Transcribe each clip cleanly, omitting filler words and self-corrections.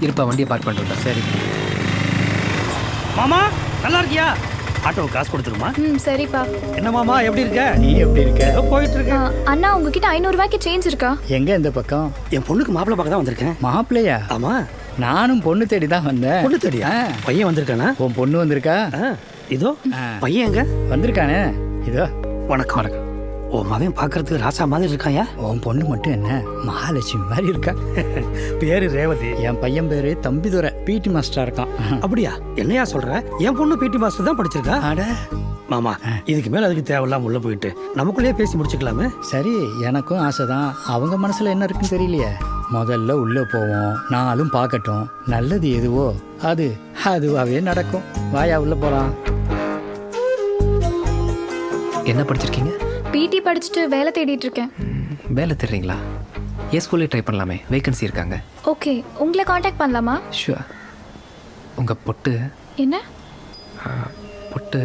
இருப்பா, வண்டியை பார்க் பண்ணிட்டு. சரி மாமா, நல்லா இருக்கியா? ஆட்டோவுக்கு காசு கொடுத்துருமா? சரிப்பா. என்ன மாமா, எப்படி இருக்க? நீ எப்படி இருக்க? போயிட்டு இருக்க. அண்ணா, உங்ககிட்ட 500 ரூபாய்க்கு சேஞ்ச் இருக்கா? எங்க இந்த பக்கம்? என் பொண்ணுக்கு மாப்பிள்ளை பார்க்க தான் வந்திருக்கேன். மாப்பிள்ளையா? ஆமா, நானும் பொண்ணு தேடி தான் வந்தேன். பொண்ணு தேடியா? பையன் வந்திருக்கானா? உன் பொண்ணு வந்திருக்கா? இதோ பையன் எங்க வந்திருக்கானே, இதோ. வணக்கம். வணக்கம். ஓ, மகன் பார்க்கறதுக்கு ராசா மாதிரி இருக்காயா? உன் பொண்ணு மட்டும் என்ன மகாலட்சுமி மாதிரி இருக்கா. பேரு ரேவதி. என் பையன் பேரு தம்பிதுரை, பிடி மாஸ்டரா இருக்கான். அப்படியா? என்னையா சொல்ற? என் பொண்ணு பிடி மாஸ்டர் தான் படிச்சிருக்கா. அட மாமா, இதுக்கு மேல அதுக்கு தேவையில்லாம உள்ள போயிட்டு நமக்குள்ளேயே பேசி முடிச்சுக்கலாமே. சரி, எனக்கும் ஆசைதான். அவங்க மனசுல என்ன இருக்குன்னு தெரியலையே. முதல்ல உள்ள போவோம், நாளும் பார்க்கட்டும். நல்லது எதுவோ அதுவாகவே நடக்கும். வாயா உள்ள போலாம். என்ன படிச்சிருக்கீங்க? பிடி படிச்சுட்டு வேலை தேடிட்டு இருக்கேன். வேலை தேடுறீங்களா? ஏன் ஸ்கூல்லே ட்ரை பண்ணலாமே, வேகன்சி இருக்காங்க. ஓகே, உங்களை காண்டாக்ட் பண்ணலாமா? ஷுவர். உங்கள் பொட்டு என்ன? பொட்டு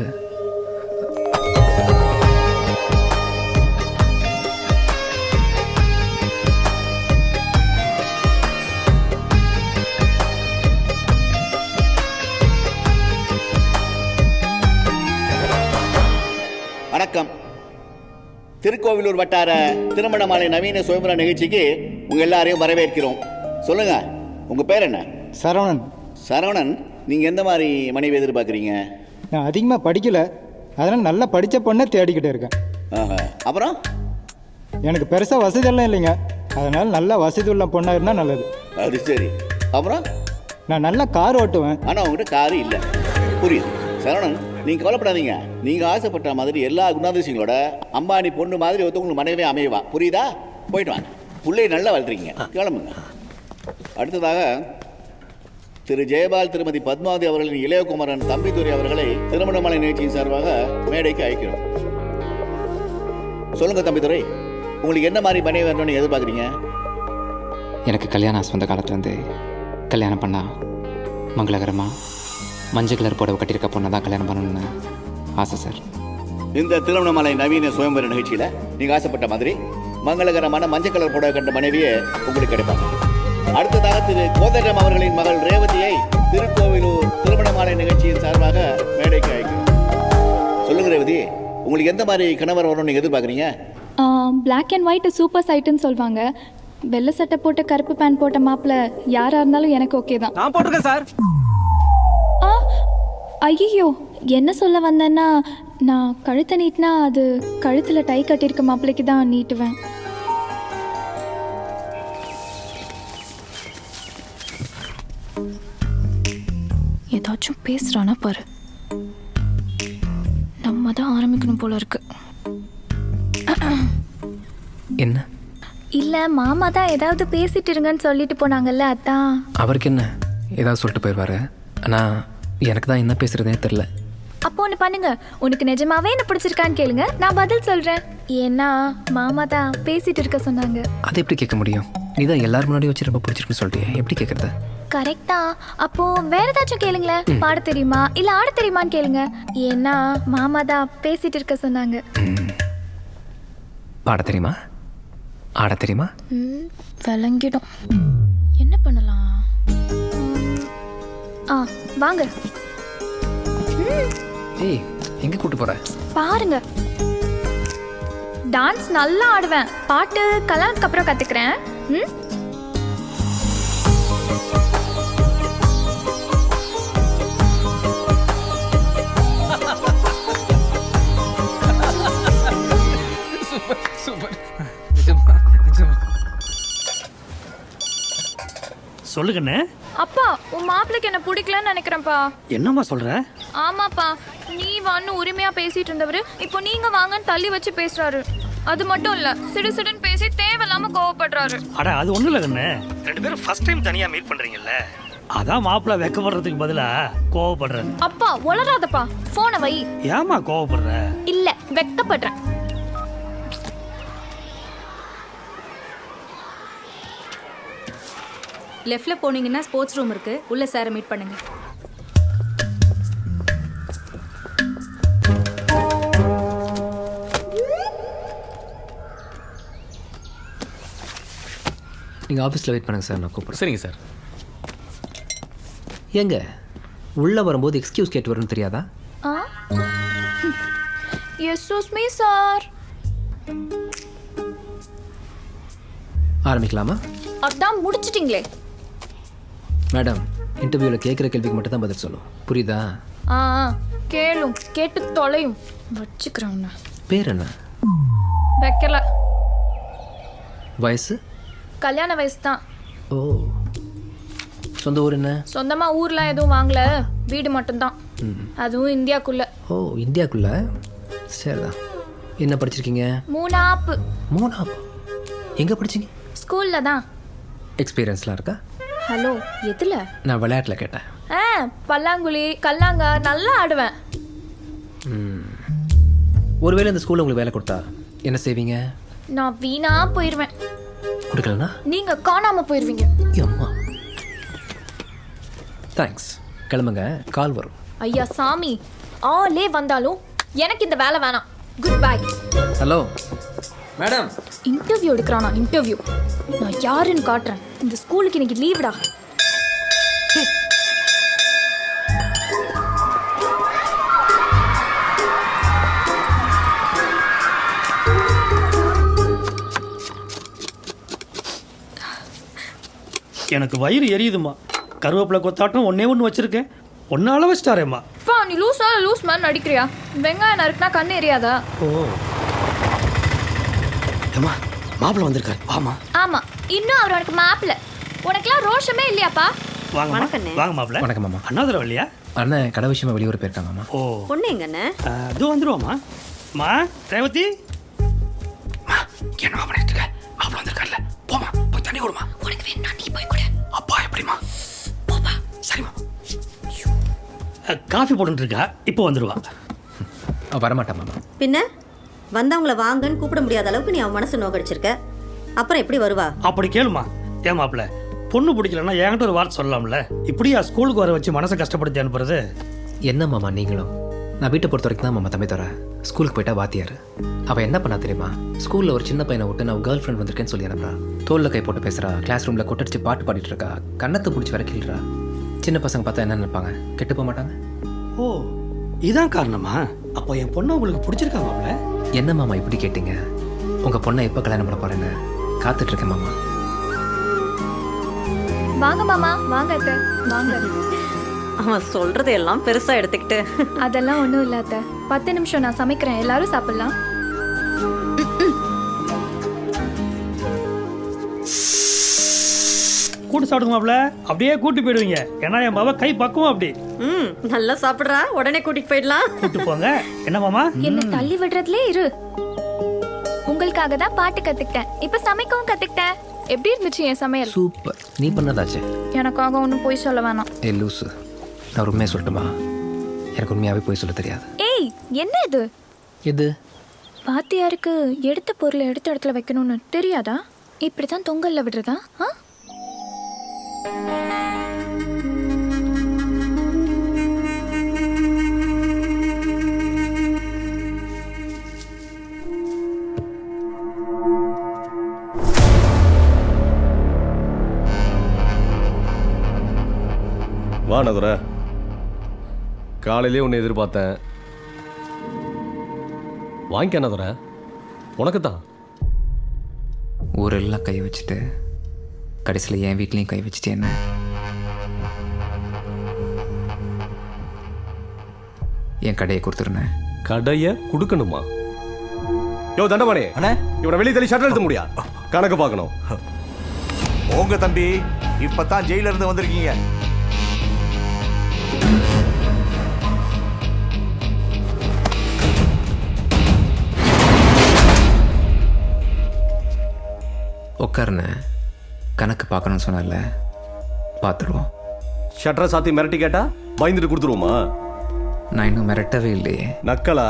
வணக்கம். திருக்கோவிலூர் வட்டார திருமணமாலை நவீன சுயம்பர நிகழ்ச்சிக்கு உங்க எல்லாரையும் வரவேற்கிறோம். சொல்லுங்க, உங்க பேர் என்ன? சரவணன். சரவணன், நீங்க எந்த மாதிரி மனைவி எதிர்பார்க்குறீங்க? நான் அதிகமாக படிக்கல, அதனால் நல்லா படித்த பொண்ணை தேடிக்கிட்டே இருக்கேன். அப்புறம் எனக்கு பெருசாக வசதியெல்லாம் இல்லைங்க, அதனால் நல்லா வசதி உள்ள பொண்ணாக இருந்தால் நல்லது. அது சரி. அப்புறம் நான் நல்லா கார் ஓட்டுவேன். ஆனால் உங்ககிட்ட காரு இல்லை. புரியுது. சரவணன், நீங்க கவலைப்படாதீங்க. நீங்க ஆசைப்பட்ட மாதிரி எல்லா குணாதிசயங்களோட அம்பானி பொண்ணு மாதிரி ஒருத்தவங்களுக்கு மனைவியே அமைவா. புரியுதா? போயிட்டு வாங்க. பிள்ளையை நல்லா வளர்றீங்க, கிளம்புங்க. அடுத்ததாக திரு ஜெயபால் திருமதி பத்மாவதி அவர்களின் இளையகுமாரன் தம்பிதுரை அவர்களை திருமணமாலை நிகழ்ச்சியின் சார்பாக மேடைக்கு அழைக்கிறோம். சொல்லுங்க தம்பிதுரை, உங்களுக்கு என்ன மாதிரி மனைவி வரணும்னு எதிர்பார்க்குறீங்க? எனக்கு கல்யாணம் சொந்த காலத்துலேருந்து கல்யாணம் பண்ணா மங்களகரமாக மஞ்சள் கலர் புடவை கட்டியிருக்க பொண்ணை தான் கல்யாணம் பண்ணணும்னு ஆசை சார். இந்த திருமணமாலை நவீன சுயம்பர நிகழ்ச்சியில் நீங்கள் ஆசைப்பட்ட மாதிரி மங்களகரமான மஞ்சள் கலர் புடவை கண்ட மனைவியே உங்களுக்கு கிடைப்பாங்க. அடுத்ததாக திரு கோதண்டம் அவர்களின் மகள் ரேவதியை திருக்கோவிலூர் திருமணமாலை நிகழ்ச்சியின் சார்பாக மேடைக்கு அழைக்கிறோம். சொல்லுங்க ரேவதி, உங்களுக்கு எந்த மாதிரி கணவர் வரணும்னு நீங்கள் எதிர்பார்க்குறீங்க? பிளாக் அண்ட் ஒயிட் சூப்பர் சைட்டுன்னு சொல்லுவாங்க. வெள்ளை சட்டை போட்டு கருப்பு பேண்ட் போட்ட மாப்பிள்ள யாராக இருந்தாலும் எனக்கு ஓகே தான். நான் போட்டிருக்கேன் சார். ஐயோ, என்ன சொல்ல வந்தேன்னா, நான் கழுத்தை நீட்டினா அது கழுத்தில் டை கட்டியிருக்க மாப்பிள்ளைக்கு தான் நீட்டுவேன். ஏதாச்சும் பேசுறானா பாரு. நம்ம தான் ஆரம்பிக்கணும் போல இருக்கு. என்ன? இல்லை, மாமா தான் ஏதாவது பேசிட்டு இருங்கன்னு சொல்லிட்டு போனாங்கல்ல, அதான். அவருக்கு என்ன, ஏதாவது சொல்லிட்டு போயிடுவாரு. ஆனால் எனக்கு தான் என்ன பேசுறதே தெரில. அப்போ ஒன்று பண்ணுங்க, உனக்கு நிஜமாவே என்ன பிடிச்சிருக்கான்னு கேளுங்க, நான் பதில் சொல்கிறேன். ஏன்னா மாமா தான் பேசிட்டு இருக்க சொன்னாங்க. அது எப்படி கேட்க முடியும்? நீ தான் எல்லாரும் முன்னாடி வச்சு ரொம்ப பிடிச்சிருக்குன்னு சொல்லிட்டியே, எப்படி கேட்குறது? கரெக்டா. அப்போ வேற ஏதாச்சும் கேளுங்களேன். பாட தெரியுமா இல்லை ஆட தெரியுமான்னு கேளுங்க. ஏன்னா மாமா தான் பேசிட்டு இருக்க சொன்னாங்க. பாட தெரியுமா, ஆட தெரியுமா? விளங்கிடும். என்ன பண்ணலாம்? வாங்க. ஏய், எங்கே கூட்டு போற? பாருங்க, டான்ஸ் நல்லா ஆடுவேன். பாட்டு கல்யாணத்துக்கு அப்புறம் கத்துக்கிறேன். சொல்லுங்கண்ணே. அப்பா, உன் மாப்பிள்ளைக்கு என்ன பிடிக்கலன்னு நினைக்கிறேன்ப்பா. என்னம்மா சொல்ற? ஆமாப்பா, நீ வான்னு உரிமையா பேசிட்டு இருந்தவரு இப்போ நீங்க வாங்கன்னு தள்ளி வச்சு பேசுறாரு. அது மட்டும் இல்ல, சிடுசிடுன்னு பேசி தேவையில்லாம கோவப்படுறாரு. அட, அது ஒண்ணும் இல்ல கண்ணு. ரெண்டு பேரும் ஃபர்ஸ்ட் டைம் தனியா மீட் பண்றீங்கல்ல, அதான் மாப்பிள்ள வெக்கப்படுறதுக்கு பதிலா கோவப்படுறாரு. அப்பா உளராதப்பா, போனை வை. ஏமா கோவப்படுற? இல்ல, வெக்கப்படுறேன். லெஃப்ட்ல போனீங்கன்னா ஸ்போர்ட்ஸ் ரூம் இருக்கு, உள்ள சாரை மீட் பண்ணுங்க. நீங்கள் ஆஃபீஸில் வெயிட் பண்ணுங்கள் சார், நான் கூப்பிட்றேன். சரிங்க சார். ஏங்க உள்ளே வரும்போது எக்ஸ்கியூஸ் கேட்டு வரும்னு தெரியாதா? ஆ எஸ்ஸூஸ் மீ சார். ஆரம்பிக்கலாமா? அதான் முடிச்சிட்டிங்களே. மேடம், இன்டர்வியூவில் கேட்குற கேள்விக்கு மட்டும் தான் பதில் சொல்லும். புரியுதா? ஆ கேளும், கேட்டு தொலையும். வச்சுக்கிறேன். பேர் என்ன? வைக்கல. வயசு? கல்யாண வயசு தான். ஓ, சொந்த ஊர் என்ன? சொந்தமா ஊர்லாம் எதுவும் வாங்கல, வீடு மட்டும்தான். அதுவும் இந்தியாக்குள்ள. ஓ, இந்தியாக்குள்ள. சரிதான். என்ன படிச்சிருக்கீங்க? 3 ஆப்பு. 3 ஆப்பு? எங்கே படிச்சீங்க? ஸ்கூல்ல தான். எக்ஸ்பீரியன்ஸ்லாம் இருக்கா? ஹலோ, எதுல? நான் விளையாட்டில் கேட்டேன். பல்லாங்குழி, கல்லாங்கா நல்லா ஆடுவேன். ஒருவேளை இந்த ஸ்கூலில் உங்களுக்கு வேலை கொடுத்தா என்ன செய்வீங்க? நான் வீணா போயிருவேன். கொடுக்கலனா? நீங்க காணாம போயிருவீங்க. அம்மா, தேங்க்ஸ். கிளம்புங்க, கால் வரும். ஐயா சாமி, ஆளே வந்தாலும் எனக்கு இந்த வேலை வேணாம். Good bye. Hello madam. Interview எடுக்கிறானா? இன்டர்வியூ நான் யாருன்னு காட்டுறேன். இந்த ஸ்கூலுக்கு இன்னைக்கு லீவுடா. எனக்கு வயிறு எரியுதுமா. கருவேப்பிலை கொத்தாட்டம் ஒன்று வச்சுருக்கேன், ஒன்றால் வச்சிட்டாரேம்மா. பா, நீ லூஸ் மாதிரி நடிக்கிறியா? வெங்காயம் நறுக்குனா கண்ணு எரியாதா? ஓ ஏம்மா, மாப்பிள்ளை வந்திருக்காரு, வாமா. ஆமா, இன்னும் அவர் உனக்கு மாப்பிள்ள. உனக்கெல்லாம் ரோஷமே இல்லையாப்பா? வாங்க வாங்க மாப்பிள்ள. வணக்கம் மாமா. அண்ணாதுரம் இல்லையா? அண்ணன் கடை விஷயமா வெளியூர் போயிருக்காங்க மாமா. ஓ, பொண்ணு எங்கண்ணே? அது வந்துருவாம்மா. மா ரேவதி, என்னமா பண்ணிட்டு இருக்க? மாப்பிள்ளை வந்திருக்காருல்ல, போமா, போய் தண்ணி கொடுமா. உனக்கு வேணா நீ போய் கொடு. அப்பா எப்படிமா? போமா. சரிம்மா. காஃபி போட்டுட்டு இருக்கா, இப்போ வந்துருவா. வரமாட்டேன் மாமா. பின்ன வந்தவங்கள வாங்கன்னு கூப்பிட முடியாத அளவுக்கு நீ அவன் மனசு நோக்கடிச்சிருக்க. அப்புறம் எப்படி வருவா? அப்படி கேளுமா. ஏன் மாப்பிள்ள, பொண்ணு பிடிக்கலன்னா என்கிட்ட ஒரு வார்த்தை சொல்லலாம்ல. இப்படியா ஸ்கூலுக்கு வர வச்சு மனசை கஷ்டப்படுத்தி அனுப்புறது? என்ன மாமா நீங்களும்? நான் வீட்டை பொறுத்த வரைக்கும் தான் மாமா தம்பி தர. ஸ்கூலுக்கு போயிட்டா வாத்தியார். அவள் என்ன பண்ணா தெரியுமா? ஸ்கூலில் ஒரு சின்ன பையனை விட்டு நான் கேர்ள் ஃப்ரெண்ட் வந்திருக்கேன்னு சொல்லி அனுப்புறா. தோளில் கை போட்டு பேசுகிறா, கிளாஸ் ரூமில் கொட்டடிச்சு பாட்டு பாடிட்டு இருக்கா, கண்ணத்தை பிடிச்சி வர கிள்றா. சின்ன பசங்க பார்த்தா என்ன நினைப்பாங்க? கெட்டு போக மாட்டாங்க? ஓ, இதான் காரணமா? அப்போ என் பொண்ணு உங்களுக்கு பிடிச்சிருக்கா மாப்பிள்ள? என்ன மாமா இப்படி கேட்டீங்க? உங்கள் பொண்ணை எப்போ கல்யாணம் பண்ண போகிறேன்னு காத்துட்ருக்கேன் மாமா. வாங்க மாமா, வாங்க அத்தை, வாங்க. அவன் சொல்றதையெல்லாம் பெருசா எடுத்துக்கிட்டு. அதெல்லாம் ஒன்றும் இல்லை அத்தை. 10 நிமிஷம் நான் சமைக்கிறேன், எல்லாரும் சாப்பிடலாம். கூட்டு சாப்பிடுங்க மாப்பிள்ள. அப்படியே கூட்டி போயிடுவீங்க. ஏன்னா என் பாபா கை பக்குவம் அப்படி. நல்லா சாப்பிடுறா, உடனே கூட்டிட்டு போயிடலாம். கூட்டு போங்க. என்ன மாமா? என்ன தள்ளி விடுறதுலே இரு. உங்களுக்காக தான் பாட்டு கத்துக்கிட்டேன், இப்ப சமைக்கவும் கத்துக்கிட்டேன். எப்படி இருந்துச்சு என் சமையல்? சூப்பர். நீ பண்ணதாச்சே. எனக்காக ஒன்றும் போய் சொல்ல வேணாம். ஏ லூசு, நான் உண்மையாக சொல்லட்டுமா? எனக்கு உண்மையாகவே போய் சொல்ல தெரியாது. ஏய், என்ன இது? எது? வாத்தியாருக்கு எடுத்த பொருளை எடுத்த இடத்துல வைக்கணும்னு தெரியாதா? இப்படிதான் தொங்கல்ல விடுறதா? ஆ, வா நதுர, காலையிலே உன்னை எதிர்பார்த்தேன். வாங்கிக்க நதுர, உனக்கு தான். ஊரெல்லாம் கை வச்சுட்டு கடைசியில் என் வீட்லேயும் கை வச்சுட்டு என்ன? என் கடையை கொடுத்துருந்தேன். கடையை கொடுக்கணுமா? யோ தண்டபாணி, இவனை வெளியே தள்ளி ஷட்டர் எழுத முடியா? கணக்கு பார்க்கணும். உங்க தம்பி இப்பதான் ஜெயில இருந்து வந்திருக்கீங்க. உட்காருன்னு கணக்கு பார்க்கணும்னு சொன்னால பார்த்துருவோம். ஷட்டரை சாத்தி மிரட்டி கேட்டா பயந்துட்டு கொடுத்துருவோமா? நான் இன்னும் மிரட்டவே இல்லையே. நக்கலா?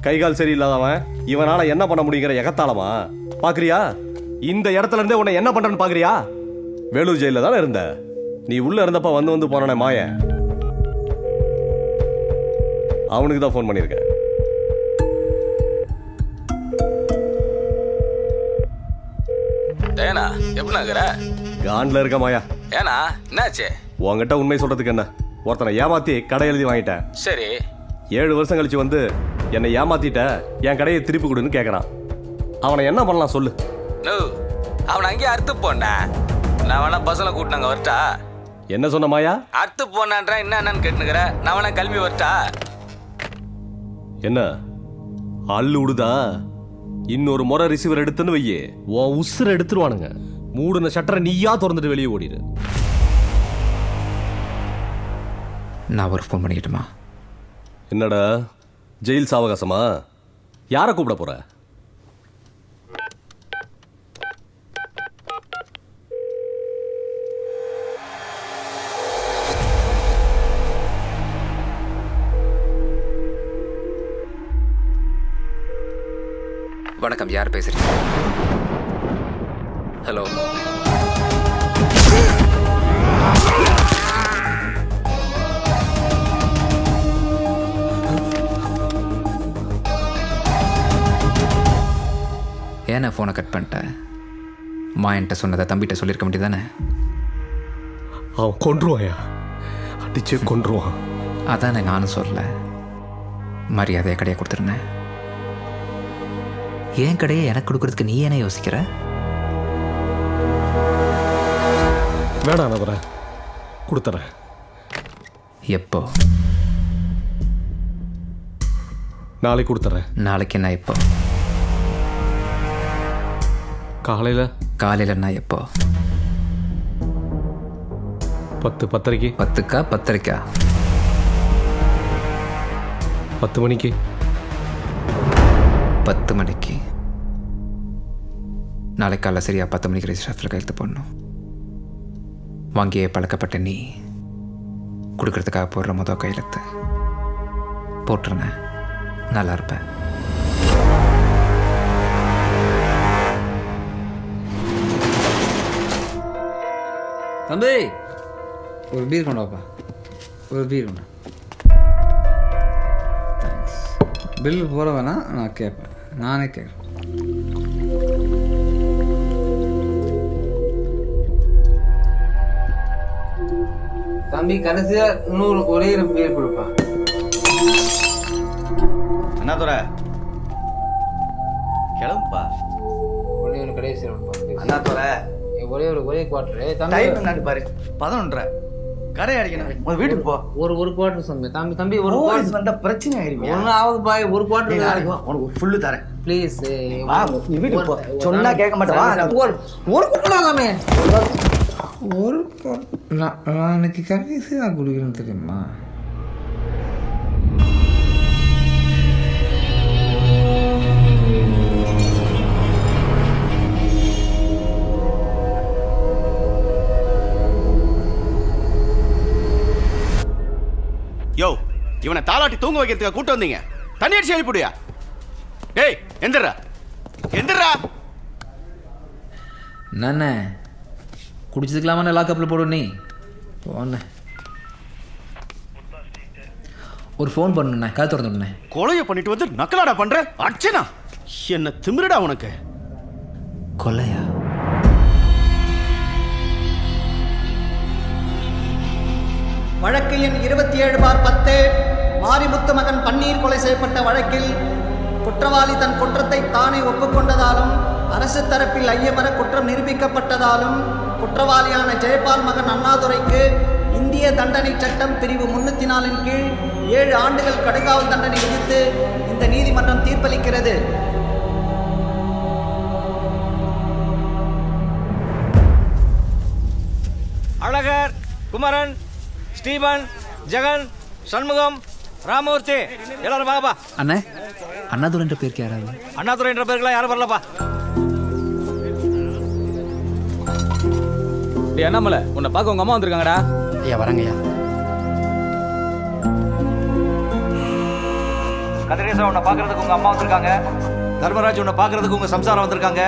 கைகால் சரியில்லாதவன் இவனால என்ன பண்ண முடியுங்கிற எகத்தாளமா பாக்குறியா? இந்த இடத்துல இருந்தே உன்னை என்ன பண்றேன்னு பாக்குறியா? வேலூர் ஜெயில தானே இருந்த நீ. உள்ள இருந்தப்ப வந்து போனானே மாய, அவனுக்கு தான் ஃபோன் பண்ணியிருக்கேன். ஏனா எப்படின்னா இருக்கிற? கான்ல இருக்க மாயா. ஏனா என்னாச்சு? உங்ககிட்ட உண்மை சொல்றதுக்கு என்ன, ஒருத்தனை ஏமாத்தி கடை எழுதி வாங்கிட்டேன். சரி 7 வருஷம் கழிச்சு வந்து என்னை ஏமாத்திட்ட, என் கடையை திருப்பி கொடுன்னு கேட்கறான். அவனை என்ன பண்ணலாம் சொல்லு? நோ அவனை அங்கேயே அறுத்து போனா, நான் வேணா பஸ்ஸில் கூட்டினாங்க வரட்டா? என்ன சொன்ன மாயா? அறுத்து போனான்றா என்னன்னு கேட்டுனுக்கிற, நான் வேணா கிளம்பி வரட்டா? என்ன அள்ளு விடுதா? இன்னொரு முறை ரிசீவர் எடுத்துன்னு வையே, உன் உசுரை எடுத்துருவானுங்க. மூடுன ஷட்டரை நீயா திறந்துட்டு வெளியே ஓடிடு. நான் ஒரு ஃபோன் பண்ணிக்கிட்டுமா? என்னடா ஜெயில் சாவகாசமா? யாரை கூப்பிட போற? வணக்கம், யார் பேசுறீங்க? ஹலோ. ஏன்னா ஃபோனை கட் பண்ணிட்டேன்? என்கிட்ட சொன்னதை தம்பிகிட்ட சொல்லியிருக்க வேண்டியதானே? அவன் கொன்றுவாயா? அடிச்சே கொன்றுவான். அதானே நானும் சொல்லல. மரியாதையை கடையை கொடுத்துருந்தேன். என் கடையை எனக்கு கொடுக்கறதுக்கு நீ என்ன யோசிக்கிற? வேணாம், நபர கொடுத்துறேன். எப்போ? நாளைக்கு கொடுத்துறேன். நாளைக்கு என்ன எப்போ? காலையில எப்போ? 10:30. 10க்கா 10:30க்கா? 10 மணிக்கு. 10 மணிக்கு. நாளைக்கு காலைல சரியா 10 மணிக்கு ரெஜிஸ்ட்ராஃபில் கையெழுத்து போடணும். வாங்கியே பழக்கப்பட்ட நீ கொடுக்கறதுக்காக போடுற மொதல் கையெழுத்து போட்டுருந்தேன். நல்லா இருப்பேன். தம்பி ஒரு பீர் கொண்டு வாப்பா. ஒரு பீர் கொண்டு. தேங்க்ஸ். பில்லு போட வேணாம், நான் கேட்பேன். நானே கேட்குறேன். தம்பி கடைசியா இன்னொரு ஒரே பீர் கொடுப்பா. என்ன துறை கிளம்புப்பா. ஒரே ஒரு கடைசி அண்ணா துறை ஒரே குவார்டரு. டைம் என்னன்னு பாரு. 11:30. கடை அடிக்கணும். வீட்டுக்கு போ. ஒரு குவார்டர் சொன்னேன். தம்பி ஒரு போலீஸ் வந்தா பிரச்சனை ஆயிடுமே. ஒன்னும் ஆகுது பாய். ஒரு குவார்டர் நாளைக்கு வா, உனக்கு ஃபுல்லு தரேன். ப்ளீஸ் வா, நீ வீட்டுக்கு போ. சொன்னா கேட்க மாட்டேன். வா. ஒரு குவார்டராமே. ஒரு நான் இன்னைக்கு கடைசி நான் குடிக்கிறேன்னு தெரியுமா? யோ, இவனை தாளாட்டி தூங்க வைக்கிறதுக்கு கூட்டு வந்தீங்க. தண்ணி அடிச்சு எழுப்பிடுயா. டேய் எந்திரா எந்திரா. நானே குடிச்சதுக்கலாமா லாக்கப்பில் போடு. நீ போன ஒரு ஃபோன் பண்ணுண்ணே, கதை திறந்துண்ணே. கொலையை பண்ணிட்டு வந்து நக்கலாடா பண்ற அர்ச்சனா. என்ன திமிருடா உனக்கு? கொலையா? வழக்கு எண் 27/10 மாரிமுத்து மகன் பன்னீர் கொலை செய்யப்பட்ட வழக்கில் குற்றவாளி தன் குற்றத்தை தானே ஒப்புக்கொண்டதாலும் அரசு தரப்பில் ஐயமற குற்றம் நிரூபிக்கப்பட்டதாலும் குற்றவாளியான ஜெயபால் மகன் அண்ணாதுரைக்கு இந்திய தண்டனை சட்டம் பிரிவு 304 கீழ் 7 ஆண்டுகள் கடுங்காவல் தண்டனை விதித்து இந்த நீதிமன்றம் தீர்ப்பளிக்கிறது. அழகர், குமரன், ஸ்டீபன், ஜெகன், சண்முகம், ராமூர்த்தி எல்லாரும் வாங்கப்பா. அண்ணே, அண்ணாதுரைன்ற பேருக்கு யாராவது? அண்ணாதுரைன்ற பேருக்குலாம் யாரும் வரலப்பா. அண்ணாமல உன்னை பார்க்க உங்க அம்மா வந்திருக்காங்கடா. ஐயா வரங்கய்யா. கதிரேசன் உன்னை பார்க்கறதுக்கு உங்க அம்மா வந்திருக்காங்க. தர்மராஜ் உன்னை பார்க்கறதுக்கு உங்க சம்சாரம் வந்திருக்காங்க.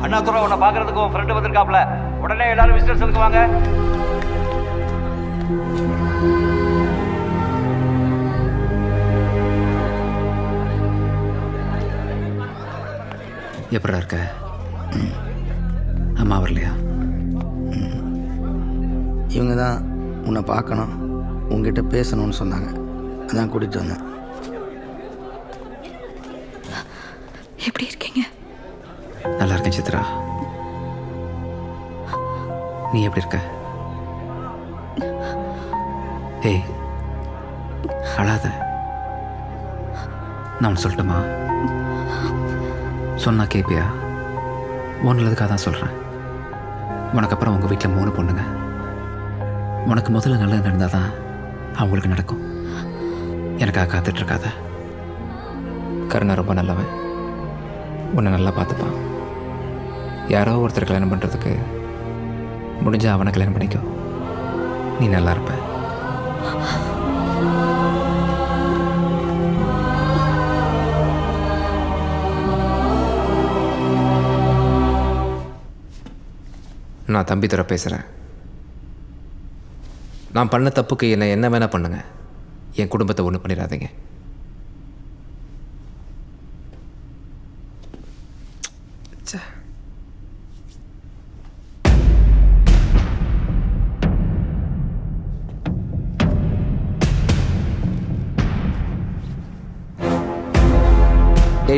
அண்ணாதுரை உன்னை பார்க்கறதுக்கு உன் ஃப்ரெண்டு வந்திருக்காப்ல. உடனே எல்லாரும் விசிட்டர்ஸ் வாங்க. எப்படா இருக்க? அம்மா வரலையா? இவங்க தான் உன்னை பார்க்கணும், உங்ககிட்ட பேசணும்னு சொன்னாங்க. அதான் கூட்டிகிட்டு வந்தேன். எப்படி இருக்கீங்க? நல்லா இருக்கேன் சித்ரா. நீ எப்படி இருக்க? ஏய், அழாத. நான் ஒன்று சொல்லட்டுமா? சொன்னா கேப்பியா? ஒன்றுலதுக்காக தான் சொல்கிறேன். உனக்கு அப்புறம் உங்கள் வீட்டில் 3 பொண்ணுங்க. உனக்கு முதல்ல நல்லது நடந்தால் தான் அவங்களுக்கு நடக்கும். எனக்காக காத்துட்ருக்காத. கருணா ரொம்ப நல்லவன். உன்னை நல்லா பார்த்துப்பான். யாரோ ஒருத்தர் கல்யாணம் பண்ணுறதுக்கு முடிஞ்சால் அவனை கல்யாணம் பண்ணிக்கோ. நீ நல்லா இருப்ப. நான் தம்பி தர பேசுகிறேன். நான் பண்ண தப்புக்கு என்ன வேணால் பண்ணுங்க. என் குடும்பத்தை ஒன்றும் பண்ணிடாதீங்க.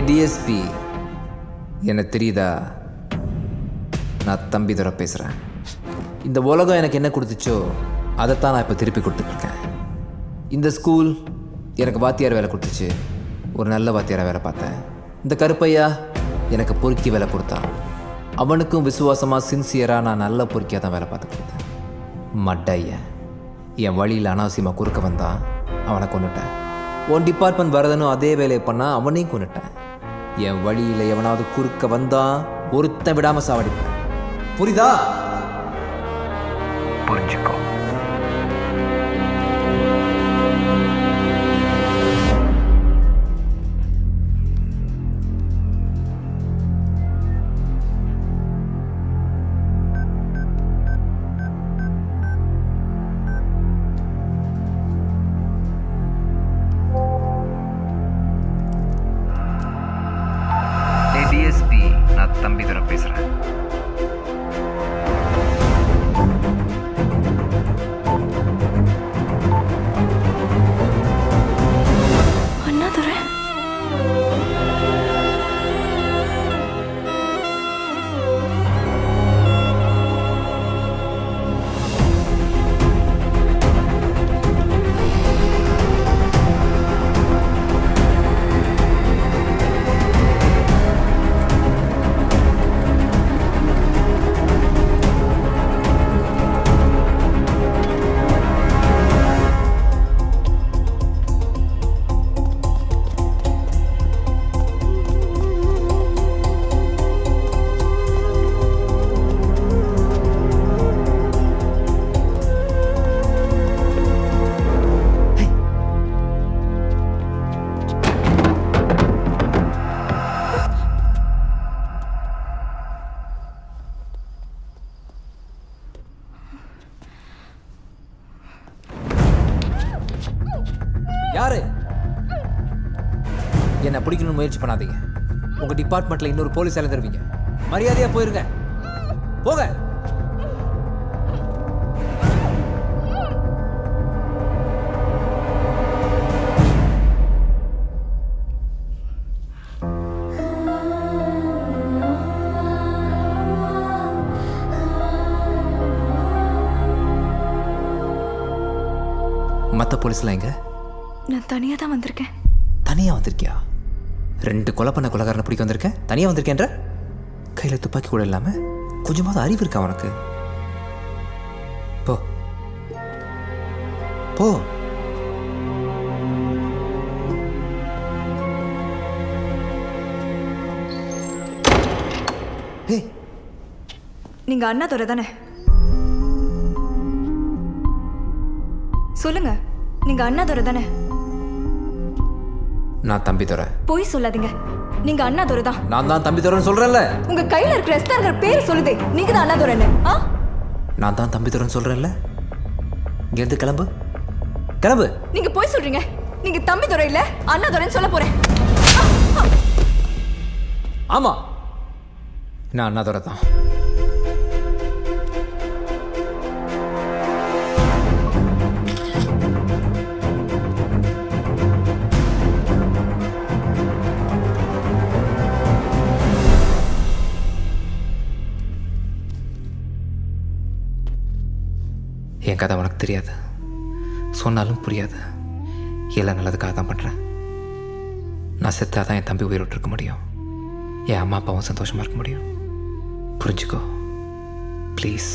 டிஎஸ்பி, என்ன தெரியுதா? நான் தம்பி தர பேசுகிறேன். இந்த உலகம் எனக்கு என்ன கொடுத்துச்சோ அதைத்தான் நான் இப்போ திருப்பி கொடுத்துட்ருக்கேன். இந்த ஸ்கூல் எனக்கு வாத்தியார் வேலை கொடுத்துச்சு. ஒரு நல்ல வாத்தியாரை வேலை பார்த்தேன். இந்த கருப்பையா எனக்கு பொறுக்கி வேலை கொடுத்தான். அவனுக்கும் விசுவாசமாக சின்சியராக நான் நல்ல பொறுக்கியாக தான் வேலை பார்த்து கொடுத்தேன். மட்டையன் என் வழியில் அனாவசியமாக குறுக்க வந்தான். அவனை கொண்டுட்டேன். உன் டிபார்ட்மெண்ட் வரதனும் அதே வேலையை பண்ணால் அவனையும் கொண்டுட்டேன். என் வழியில் எவனாவது குறுக்க வந்தான் ஒருத்தன் விடாமல் சாவடிப்பேன். புரியுதா? புரிஞ்சுக்கோ. டிஎஸ்பி, நான் தம்பி தர பேசுகிறேன். அண்ணாதுரை, யாரு என்னை பிடிக்கணும்னு முயற்சி பண்ணாதீங்க. உங்க டிபார்ட்மெண்ட்ல இன்னொரு போலீஸ் தருவீங்க. மரியாதையா போயிருங்க. போக. மற்ற போலீஸ்லாம் எங்க? நான் தனியாக தான் வந்திருக்கேன். தனியாக வந்திருக்கியா? 2 கொலை பண்ண கொலைகாரனை பிடிக்க வந்திருக்கேன். தனியாக வந்திருக்கேன்ற? கையில் துப்பாக்கி கூட இல்லாமல் கொஞ்சமாவது அறிவு இருக்கா உனக்கு? போ போ. நீங்க அண்ணாதுரை தானே? சொல்லுங்க, நீங்க அண்ணாதுரை தானே? நான் தம்பி துரை. போய் சொல்லாதீங்க, நீங்க அண்ணாதுரை தான். நான் தான் தம்பி துரைன்னு சொல்றேன்ல. உங்க கையில இருக்கிற எஸ்தார்கர் பேர் சொல்லுதே, நீங்க தான் அண்ணாதுரைன்னு. நான் தான் தம்பி துரைன்னு சொல்றேன்ல. இங்க இருந்து கிளம்பு, கிளம்பு. நீங்க போய் சொல்றீங்க. நீங்க தம்பி துரை இல்ல, அண்ணாதுரைன்னு சொல்ல போறேன். ஆமா, நான் அண்ணாதுரை தான். என் கதை உனக்கு தெரியாது, சொன்னாலும் புரியாது. எல்லாம் நல்லதுக்காக தான் பண்ணுறேன். நான் செத்தாக தான் என் தம்பி உயிரோட்டு இருக்க முடியும், என் அம்மா அப்பாவும் சந்தோஷமாக இருக்க முடியும். புரிஞ்சுக்கோ ப்ளீஸ்.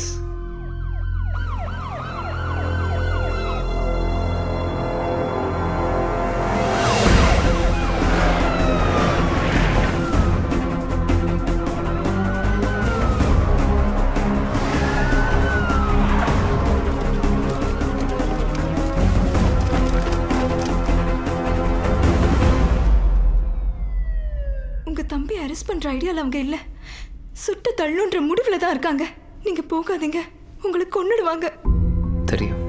உங்க தம்பி அரெஸ்ட் பண்ற ஐடியால அவங்க இல்ல, சுட்டு தள்ளுன்ற முடிவுல தான் இருக்காங்க. நீங்க போகாதீங்க, உங்களை கொன்னுடுவாங்க. தெரியும்,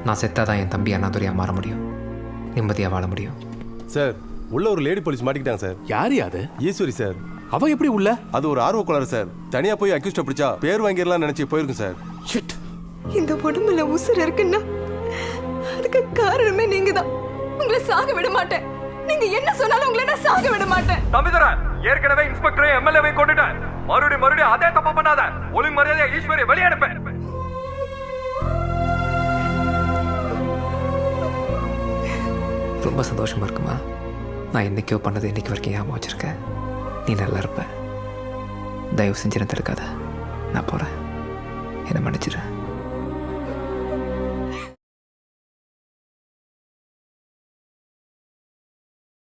நான் செத்தாதான் என் தம்பி அண்ணாதுரையா மாற முடியும், நிம்மதியாக வாழ முடியும். சார் உள்ள ஒரு லேடி போலீஸ் மாட்டிக்கிட்டாங்க சார். யாரு அது? ஈஸ்வரி சார். அவ எப்படி உள்ள? அது ஒரு ஆர்வ கோளாறு சார். தனியா போய் அக்யூஸ்ட பிடிச்சா பேர் வாங்கிடலாம் நினைச்சு போயிருக்கும் சார். ஷிட். இந்த உடம்புல உசுர் இருக்குன்னா அதுக்கு காரணமே நீங்க தான். உங்களை சாக விட மாட்டேன். நீங்க என்ன சொன்னாலும் உங்களை நான் சாக விட மாட்டேன். தம்பிதுரை, ஏற்கனவே இன்ஸ்பெக்டரை எம்எல்ஏவை கொண்டுட்டேன். மறுபடியும் அதே தப்பா பண்ணாத. ஒழுங்கு மரியாதையா ஈஸ்வரியை வெளியே அனுப்பேன். ரொம்ப சந்தோஷமாக இருக்குமா? நான் என்னைக்கோ பண்ணது இன்னைக்கு வரைக்கும் ஞாபகம் வச்சுருக்கேன். நீ நல்லா இருப்ப. தயவு செஞ்சு என்ன தடுக்காத. நான் போகிறேன், என்னை மன்னிச்சிடு.